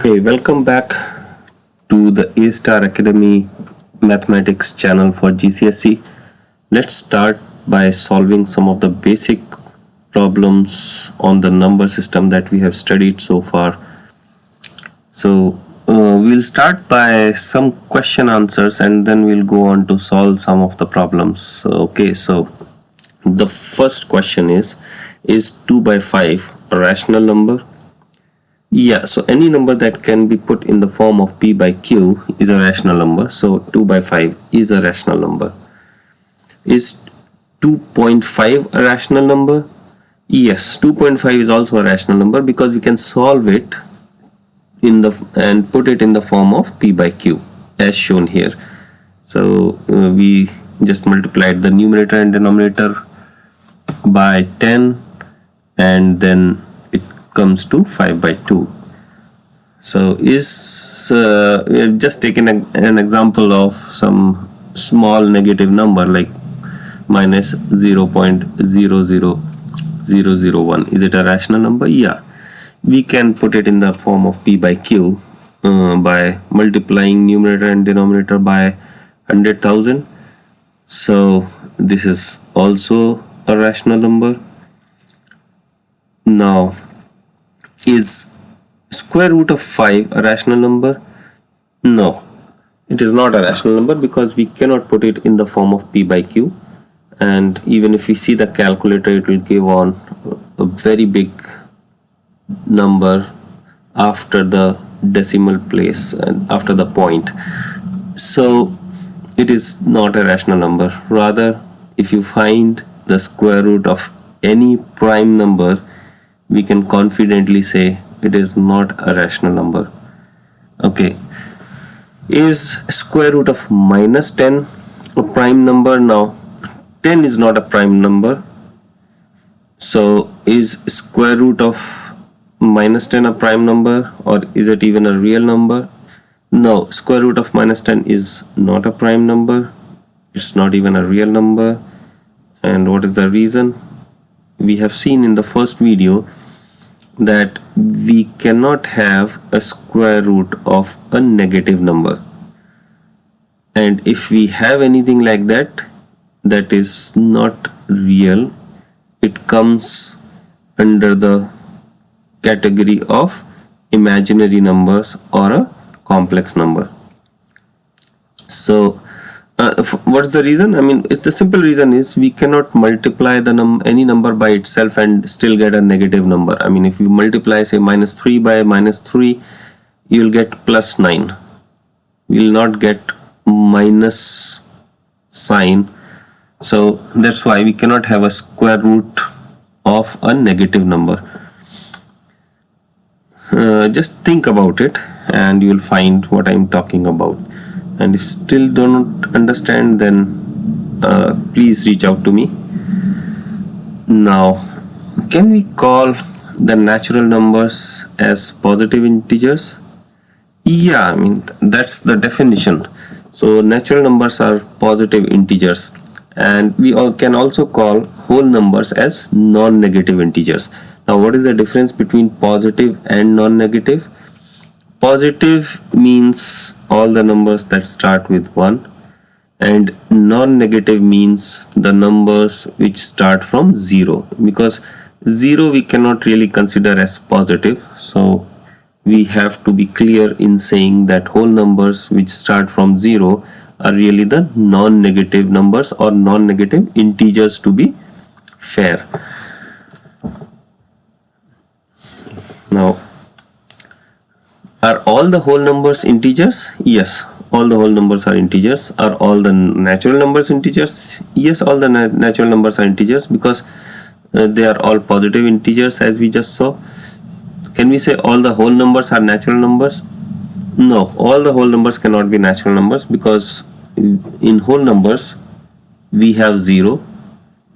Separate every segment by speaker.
Speaker 1: Okay, welcome back to the A Star Academy Mathematics channel for GCSE. Let's start by solving some of the basic problems on the number system that we have studied so far. So we'll start by some question answers and then we'll go on to solve some of the problems. Okay, so the first question is 2 by 5 a rational number? Yeah, so any number that can be put in the form of p by q is a rational number. So 2 by 5 is a rational number. Is 2.5 a rational number? Yes, 2.5 is also a rational number because we can solve it and put it in the form of p by q as shown here. So we just multiplied the numerator and denominator by 10 and then comes to 5 by 2. So we have just taken an example of some small negative number like minus 0.00001. Is it a rational number? Yeah, we can put it in the form of p by q by multiplying numerator and denominator by 100,000. So this is also a rational number. Now, is square root of 5 a rational number? No, it is not a rational number because we cannot put it in the form of p by q, and even if we see the calculator it will give on a very big number after the decimal place and after the point. So it is not a rational number. Rather, if you find the square root of any prime number, we can confidently say it is not a rational number. Okay, is square root of minus 10 a prime number? Now 10 is not a prime number. So is square root of minus 10 a prime number, or is it even a real number? No, square root of minus 10 is not a prime number. It's not even a real number. And what is the reason? We have seen in the first video that we cannot have a square root of a negative number, and if we have anything like that, that is not real. It comes under the category of imaginary numbers or a complex number. So what's the reason? I mean, the simple reason is we cannot multiply any number by itself and still get a negative number. I mean, if you multiply say minus 3 by minus 3, you will get plus 9. You will not get minus sign. So that's why we cannot have a square root of a negative number. Just think about it and you will find what I'm talking about. And if still don't understand, then please reach out to me. Now, can we call the natural numbers as positive integers? Yeah, I mean, that's the definition. So natural numbers are positive integers, and we can also call whole numbers as non-negative integers. Now, what is the difference between positive and non-negative? Positive means all the numbers that start with 1, and non-negative means the numbers which start from 0, because 0 we cannot really consider as positive. So we have to be clear in saying that whole numbers which start from 0 are really the non-negative numbers or non-negative integers, to be fair. Now, are all the whole numbers integers? Yes, all the whole numbers are integers. Are all the natural numbers integers? Yes, all the natural numbers are integers because they are all positive integers, as we just saw. Can we say all the whole numbers are natural numbers? No, all the whole numbers cannot be natural numbers because in whole numbers we have 0,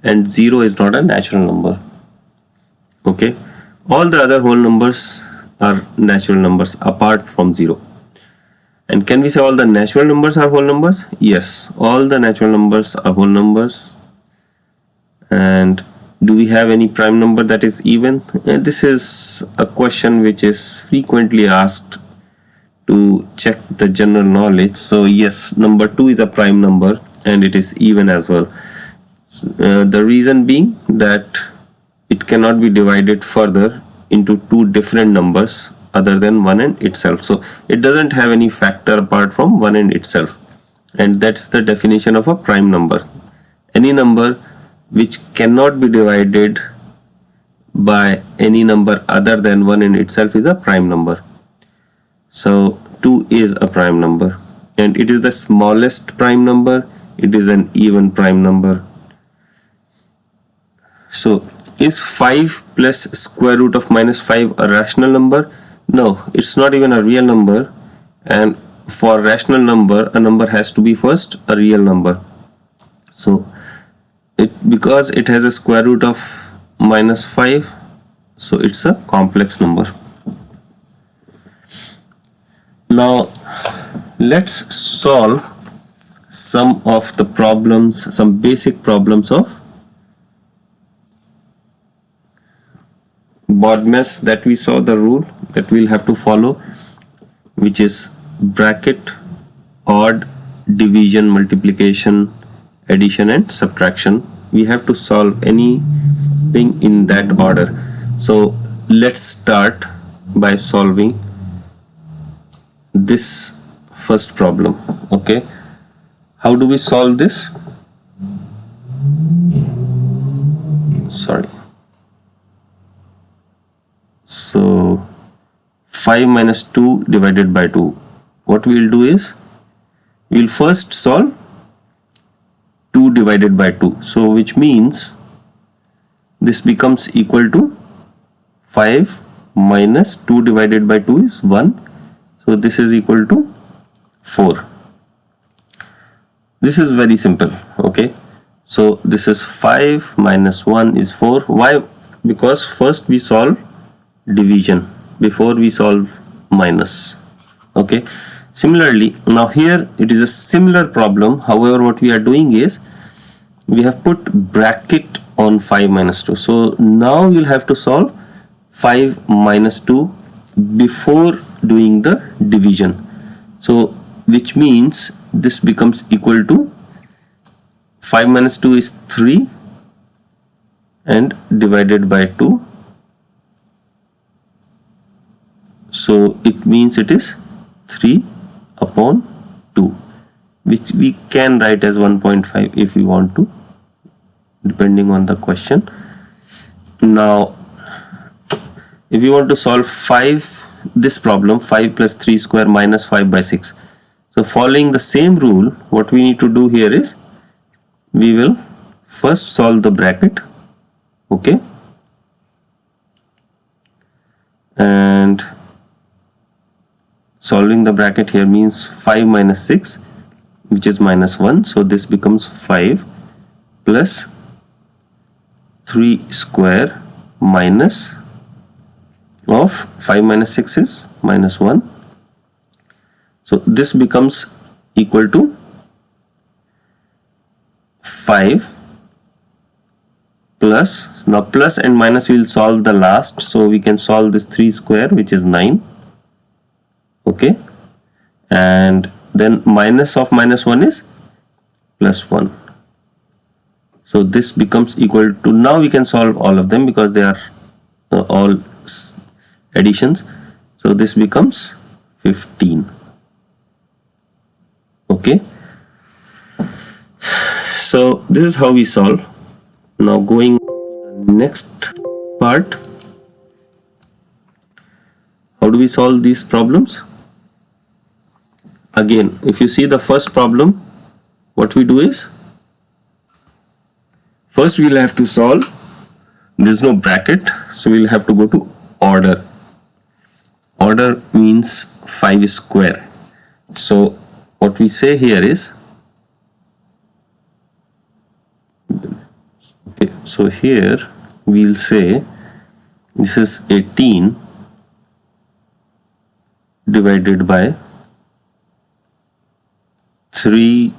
Speaker 1: and 0 is not a natural number. Okay, all the other whole numbers are natural numbers apart from 0. And can we say all the natural numbers are whole numbers? Yes, all the natural numbers are whole numbers. And do we have any prime number that is even? This is a question which is frequently asked to check the general knowledge. So yes, number 2 is a prime number and it is even as well. The reason being that it cannot be divided further into two different numbers other than 1 and itself. So it doesn't have any factor apart from 1 and itself, and that's the definition of a prime number. Any number which cannot be divided by any number other than 1 and itself is a prime number. So 2 is a prime number and it is the smallest prime number. It is an even prime number. So is 5 plus square root of minus 5 a rational number? No, it's not even a real number, and for rational number a number has to be first a real number. So because it has a square root of minus 5, so it's a complex number. Now let's solve some of the problems, some basic problems of BODMAS that we saw, the rule that we'll have to follow, which is bracket, odd, division, multiplication, addition and subtraction. We have to solve anything in that order. So let's start by solving this first problem. Okay, how do we solve this? Sorry. So 5 minus 2 divided by 2. What we will do is we will first solve 2 divided by 2. So which means this becomes equal to 5 minus 2 divided by 2 is 1. So this is equal to 4. This is very simple. Okay. So this is 5 minus 1 is 4. Why? Because first we solve division before we solve minus. Okay. Similarly, now here it is a similar problem. However, what we are doing is we have put bracket on 5 minus 2. So now we'll have to solve 5 minus 2 before doing the division. So which means this becomes equal to 5 minus 2 is 3 and divided by 2. So it means it is 3 upon 2, which we can write as 1.5 if we want to, depending on the question. Now if you want to solve this problem, 5 plus 3 square minus 5 by 6. So following the same rule, what we need to do here is we will first solve the bracket. Okay, and solving the bracket here means 5 minus 6, which is minus 1. So this becomes 5 plus 3 square minus of 5 minus 6 is minus 1. So this becomes equal to 5 plus, now plus and minus we will solve the last. So we can solve this 3 square, which is 9. Okay, and then minus of minus 1 is plus 1. So this becomes equal to, now we can solve all of them because they are all additions. So this becomes 15. Okay, so this is how we solve. Now going to the next part, how do we solve these problems? Again, if you see the first problem, what we do is first we'll have to solve, there's no bracket, so we'll have to go to order. Order means 5 square. So what we say here is, okay, so here we'll say this is 18 divided by 3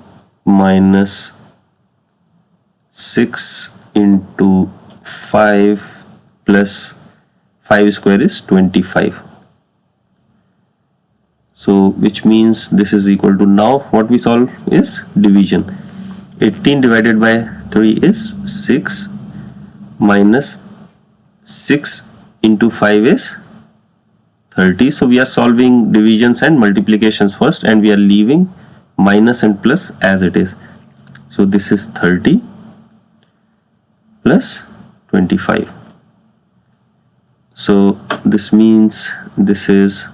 Speaker 1: minus 6 into 5 plus 5 square is 25. So which means this is equal to, now what we solve is division. 18 divided by 3 is 6, minus 6 into 5 is 30. So we are solving divisions and multiplications first, and we are leaving minus and plus as it is. So this is 30 plus 25. So this means this is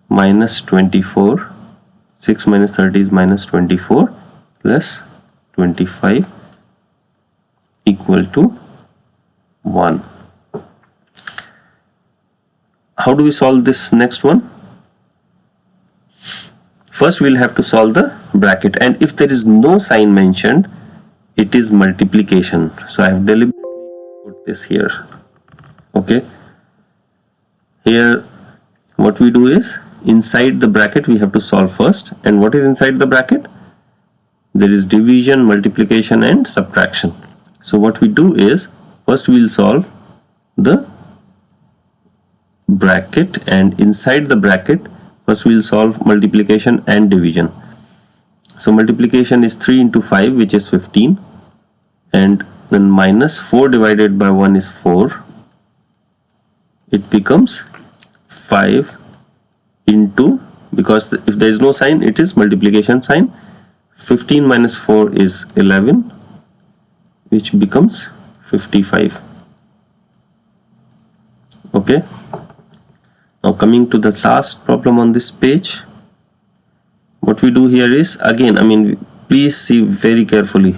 Speaker 1: minus 24. 6 minus 30 is minus 24 plus 25 equal to 1. How do we solve this next one? First we'll have to solve the bracket, and if there is no sign mentioned, it is multiplication. So I have deliberately put this here. Okay, here what we do is, inside the bracket we have to solve first. And what is inside the bracket? There is division, multiplication and subtraction. So what we do is, first we will solve the bracket, and inside the bracket first we will solve multiplication and division. So multiplication is 3 into 5, which is 15, and then minus 4 divided by 1 is 4. It becomes 5 into, because if there is no sign, it is multiplication sign. 15 minus 4 is 11, which becomes 55. Okay, now coming to the last problem on this page, what we do here is, again, please see very carefully,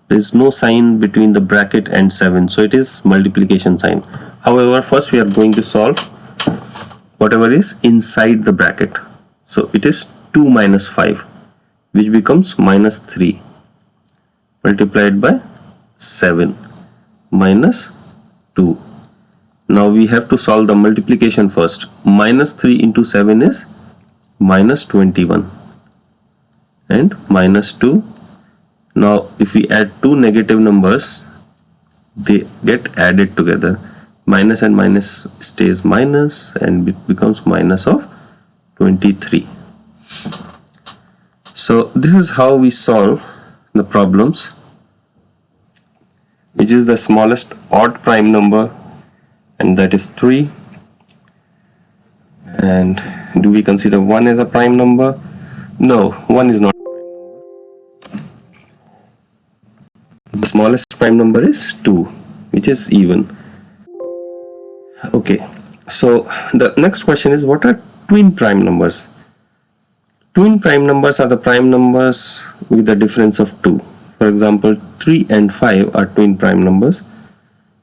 Speaker 1: there is no sign between the bracket and 7, so it is multiplication sign. However, first we are going to solve whatever is inside the bracket. So it is 2 minus 5, which becomes minus 3, multiplied by 7 minus 2. Now we have to solve the multiplication first. Minus 3 into 7 is minus 21, and minus 2. Now if we add two negative numbers, they get added together. Minus and minus stays minus, and it becomes minus of 23. So this is how we solve the problems, which is the smallest odd prime number, and that is 3. And do we consider 1 as a prime number? No, 1 is not a prime number. The smallest prime number is 2, which is even. Okay, so the next question is, what are twin prime numbers? Twin prime numbers are the prime numbers with a difference of 2. For example, 3 and 5 are twin prime numbers.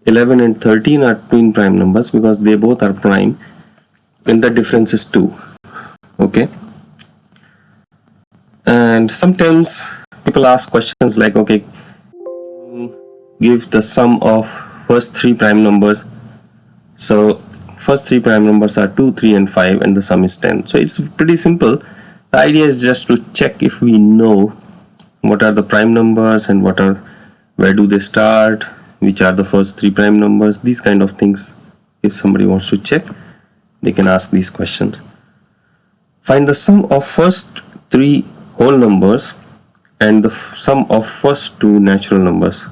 Speaker 1: 11 and 13 are twin prime numbers because they both are prime and the difference is 2. Okay, and sometimes people ask questions like, okay, give the sum of first 3 prime numbers. So first 3 prime numbers are 2, 3 and 5, and the sum is 10. So it's pretty simple. The idea is just to check if we know what are the prime numbers and where do they start, which are the first 3 prime numbers, these kind of things. If somebody wants to check, they can ask these questions. Find the sum of first 3 whole numbers and the sum of first 2 natural numbers.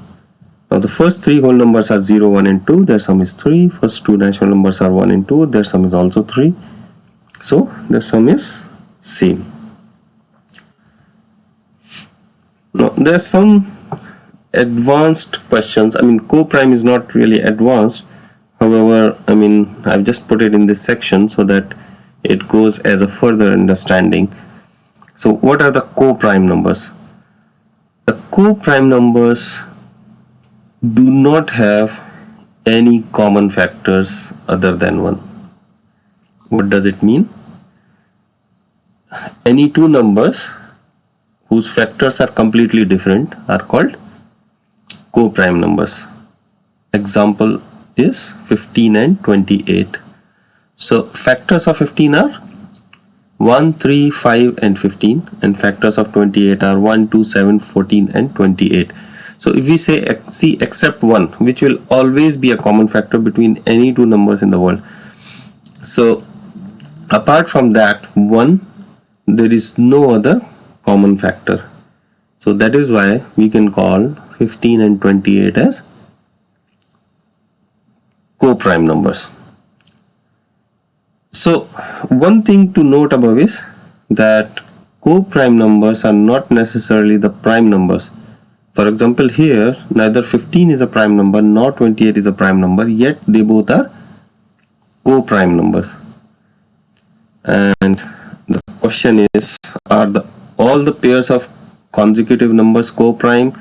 Speaker 1: Now the first 3 whole numbers are 0, 1 and 2, their sum is 3. First 2 natural numbers are 1 and 2, their sum is also 3. So their sum is same. Now there are some advanced questions. Co-prime is not really advanced. However, I've just put it in this section so that it goes as a further understanding. So what are the co-prime numbers? The co-prime numbers do not have any common factors other than 1. What does it mean? Any two numbers whose factors are completely different are called co-prime numbers. Example is 15 and 28. So factors of 15 are 1, 3, 5 and 15, and factors of 28 are 1, 2, 7, 14 and 28. So if we say C except 1, which will always be a common factor between any two numbers in the world. So Apart from that 1, there is no other common factor. So that is why we can call 15 and 28 as co-prime numbers. So one thing to note above is that co-prime numbers are not necessarily the prime numbers. For example, here neither 15 is a prime number nor 28 is a prime number, yet they both are co-prime numbers. And the question is, are all the pairs of consecutive numbers co-prime?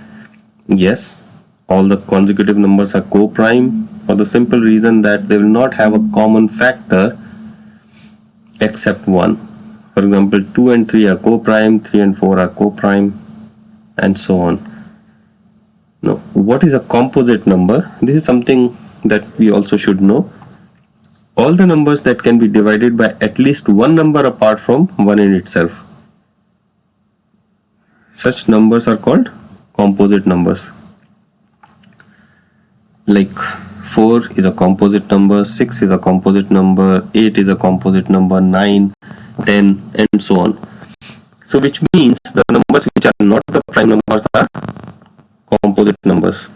Speaker 1: Yes, all the consecutive numbers are co-prime for the simple reason that they will not have a common factor except 1. For example, 2 and 3 are co-prime, 3 and 4 are co-prime, and so on. Now, what is a composite number? This is something that we also should know. All the numbers that can be divided by at least one number apart from 1 in itself. Such numbers are called composite numbers. Like 4 is a composite number, 6 is a composite number, 8 is a composite number, 9, 10, and so on. So which means the numbers which are not the prime numbers are composite numbers.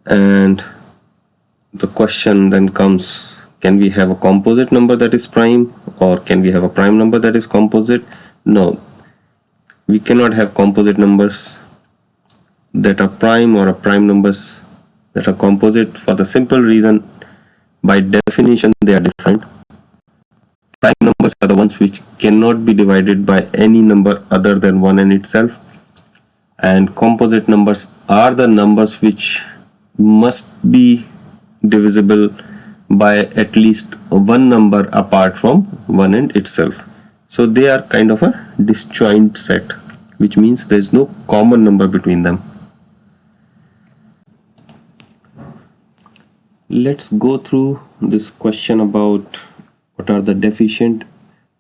Speaker 1: And the question then comes, can we have a composite number that is prime, or can we have a prime number that is composite? No, we cannot have composite numbers that are prime or a prime numbers that are composite for the simple reason, by definition they are different. Prime numbers are the ones which cannot be divided by any number other than 1 in itself, and composite numbers are the numbers which must be divisible by at least one number apart from 1 in itself. So they are kind of a disjoint set, which means there is no common number between them. Let's go through this question about what are the deficient,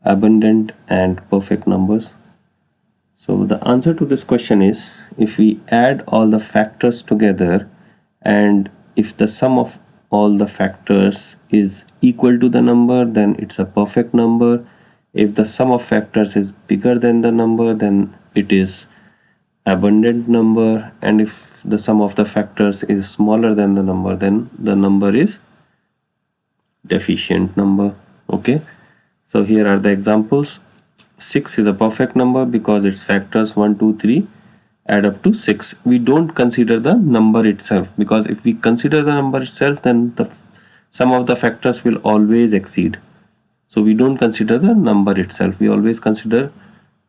Speaker 1: abundant, and perfect numbers. So the answer to this question is, if we add all the factors together and if the sum of all the factors is equal to the number, then it's a perfect number. If the sum of factors is bigger than the number, then it is abundant number, and if the sum of the factors is smaller than the number, then the number is deficient number. Okay, so here are the examples. 6 is a perfect number because its factors 1, 2, 3 add up to 6. We don't consider the number itself, because if we consider the number itself, then the sum of the factors will always exceed. So we don't consider the number itself, we always consider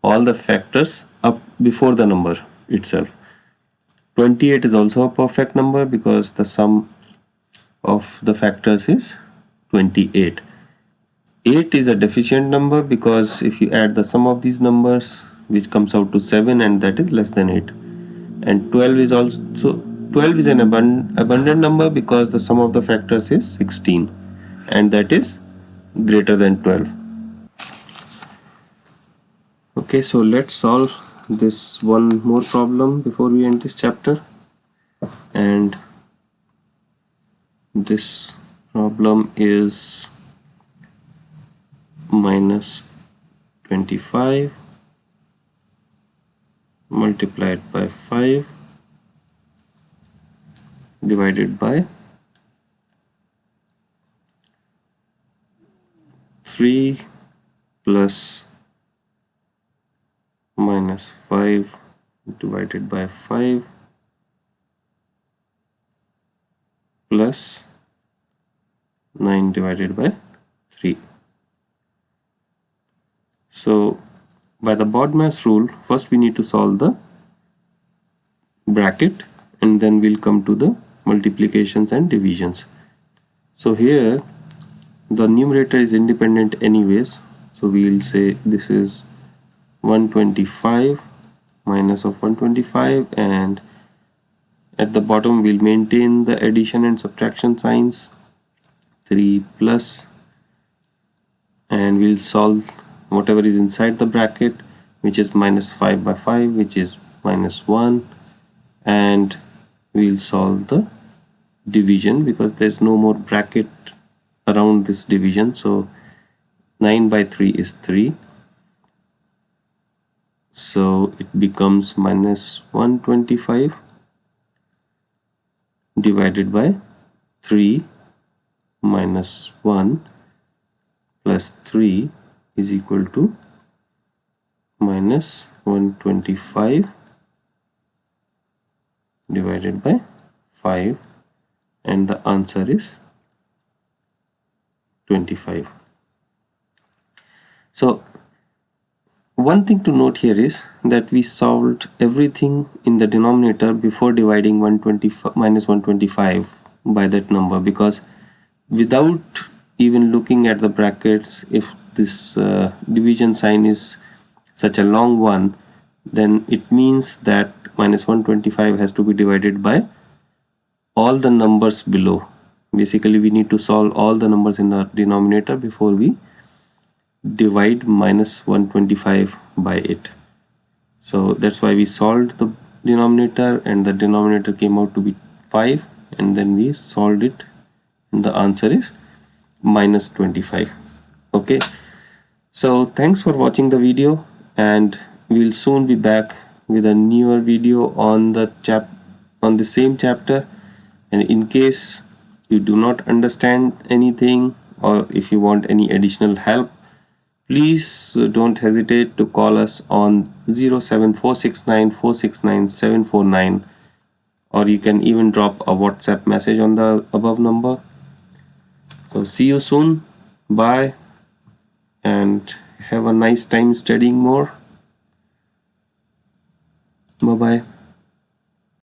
Speaker 1: all the factors up before the number itself. 28 is also a perfect number because the sum of the factors is 28. 8 is a deficient number because if you add the sum of these numbers, which comes out to 7, and that is less than 8. And 12 is an abundant number because the sum of the factors is 16, and that is greater than 12. Okay, so let's solve this one more problem before we end this chapter. And this problem is minus 25 multiplied by 5 divided by 3 plus minus 5 divided by 5 plus 9 divided by 3. So by the BODMAS rule, first we need to solve the bracket and then we'll come to the multiplications and divisions. So here the numerator is independent anyways, so we'll say this is 125 minus of 125, and at the bottom we'll maintain the addition and subtraction signs, 3 plus, and we'll solve whatever is inside the bracket, which is minus 5 by 5, which is minus 1, and we'll solve the division because there's no more bracket around this division, so 9 by 3 is 3. So it becomes minus 125 divided by 3 minus 1 plus 3 is equal to minus 125 divided by 5, and the answer is 25. So one thing to note here is that we solved everything in the denominator before dividing 125 minus 125 by that number, because without even looking at the brackets, if this division sign is such a long one, then it means that minus 125 has to be divided by all the numbers below. Basically, we need to solve all the numbers in the denominator before we divide minus 125 by it. So that's why we solved the denominator, and the denominator came out to be 5, and then we solved it, and the answer is minus 25. Okay, so thanks for watching the video, and we'll soon be back with a newer video on the same chapter. And in case you do not understand anything, or if you want any additional help, please don't hesitate to call us on 07469469749, or you can even drop a WhatsApp message on the above number. So see you soon. Bye, and have a nice time studying more. Bye bye.